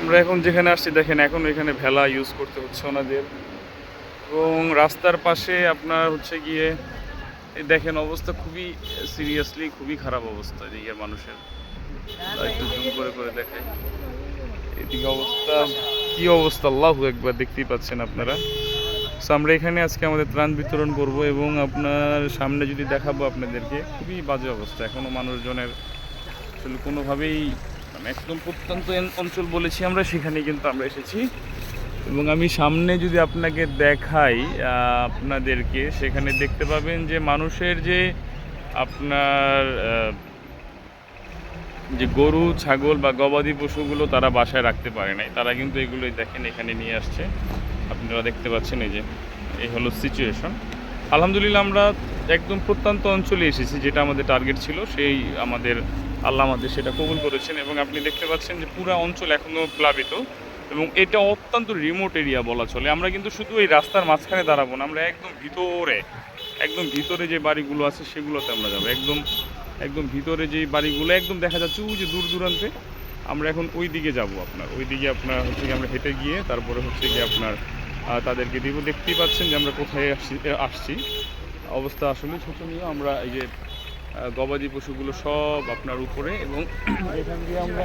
আমরা এখন যেখানে আসছি দেখেন এখন এখানে ভেলা ইউজ করতে হচ্ছে ওনাদের, এবং রাস্তার পাশে আপনার হচ্ছে গিয়ে দেখেন অবস্থা খুবই সিরিয়াসলি খুবই খারাপ অবস্থা এদিকে মানুষের। একটু জুম করে করে দেখাই এদিকে অবস্থা, কি অবস্থা আল্লাহু আকবার, দেখতেই পাচ্ছেন আপনারা। সো আমরা এখানে আজকে আমাদের ত্রাণ বিতরণ করব এবং আপনার সামনে যদি দেখাবো আপনাদেরকে খুবই বাজে অবস্থা এখনও মানুষজনের, আসলে কোনোভাবেই মানে একদম প্রত্যন্ত অঞ্চল বলেছি আমরা, সেখানে কিন্তু আমরা এসেছি। এবং আমি সামনে যদি আপনাকে দেখাই আপনাদেরকে, সেখানে দেখতে পাবেন যে মানুষের যে আপনার যে গরু ছাগল বা গবাদি পশুগুলো তারা বাসায় রাখতে পারে নাই, তারা কিন্তু এগুলোই দেখেন এখানে নিয়ে আসছে। আপনারা দেখতে পাচ্ছেন এই হলো সিচুয়েশন। আলহামদুলিল্লাহ আমরা একদম প্রত্যন্ত অঞ্চলে এসেছি, যেটা আমাদের টার্গেট ছিল, সেই আল্লাহ আমাদের সেটা কবুল করেছেন। এবং আপনি দেখতে পাচ্ছেন যে পুরো অঞ্চল এখনও প্লাবিত, এবং এটা অত্যন্ত রিমোট এরিয়া বলা চলে। আমরা কিন্তু শুধু এই রাস্তার মাঝখানে দাঁড়াবো না, আমরা একদম ভিতরে যে বাড়িগুলো আছে সেগুলোতে আমরা যাবো। একদম ভিতরে যে বাড়িগুলো একদম দেখা যাচ্ছে ওই যে দূর দূরান্তে, আমরা এখন ওই দিকে যাবো। ওই দিকে আপনার হচ্ছে গিয়ে আমরা হেঁটে গিয়ে তারপরে হচ্ছে গিয়ে আপনার তাদেরকে দিব। দেখতেই পাচ্ছেন যে আমরা কোথায় আসছি। অবস্থা আসলে শোচনীয়। আমরা এই যে গবাদি পশুগুলো সব আপনার উপরে, এবং এখান দিয়ে আমরা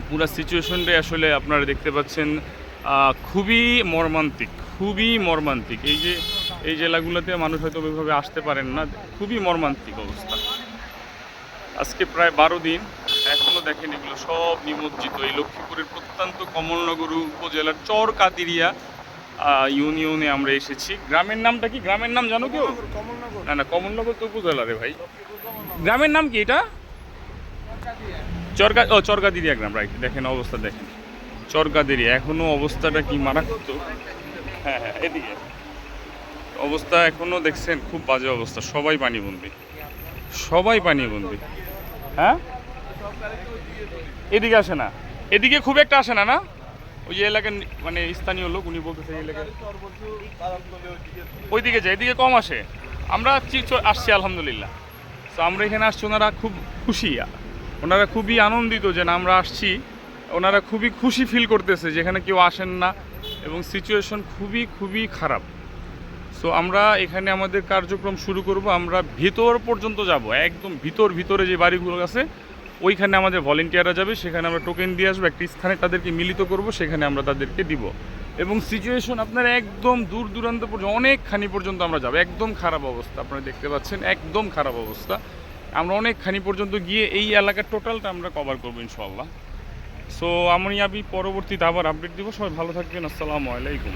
পুরো সিচুয়েশনটাই আসলে আপনারা দেখতে পাচ্ছেন খুবই মর্মান্তিক। এই জেলাগুলোতে মানুষ হয়তো ওইভাবে আসতে পারেন না, খুবই মর্মান্তিক অবস্থা। আজকে প্রায় 12 দিন, এখনও দেখেন এগুলো সব নিমজ্জিত। এই লক্ষ্মীপুরের প্রত্যন্ত কমলনগর উপজেলার চরকাদিরিয়া ইউনিয়নে আমরা এসেছি। গ্রামের নামটা কি? গ্রামের নাম জানো কেউ? না, কমলনগর তো উপজেলা রে ভাই। গ্রামের নাম কি এটা? চরকাদিরিয়া গ্রাম, রাইট। দেখেন অবস্থা, দেখেন চরকাদিরিয়া, এখনও অবস্থাটা কি মারাত্মক। হ্যাঁ, এদিকে অবস্থা এখনও দেখছেন খুব বাজে অবস্থা, সবাই পানিবন্দী। হ্যাঁ, এদিকে আসে না, এদিকে খুব একটা আসে না। না, ওই যে এলাকার মানে স্থানীয় লোক উনি বলতেছে এই এলাকায় ওইদিকে যায়, এদিকে কম আসে। আমরা আসছি আলহামদুলিল্লাহ। তো আমরা এখানে আসছি, ওনারা খুব খুশি, ওনারা খুবই আনন্দিত যে আমরা আসছি। ওনারা খুবই খুশি ফিল করতেছে যেখানে কেউ আসেন না, এবং সিচুয়েশন খুবই খারাপ। সো আমরা এখানে আমাদের কার্যক্রম শুরু করব। আমরা ভিতর পর্যন্ত যাব, একদম ভিতরে যে বাড়িগুলো আছে ওইখানে আমাদের ভলেন্টিয়াররা যাবে, সেখানে আমরা টোকেন দিয়ে আসবো, একটি স্থানে তাদেরকে মিলিত করব, সেখানে আমরা তাদেরকে দিব। এবং সিচুয়েশন আপনারা একদম দূর দূরান্ত পর্যন্ত অনেকখানি পর্যন্ত আমরা যাব। একদম খারাপ অবস্থা, আপনারা দেখতে পাচ্ছেন একদম খারাপ অবস্থা। আমরা অনেকখানি পর্যন্ত গিয়ে এই এলাকার টোটালটা আমরা কভার করবো ইনশাআল্লাহ। সো আমি পরবর্তীতে আবার আপডেট দিব। সবাই ভালো থাকবেন, আসসালামু আলাইকুম।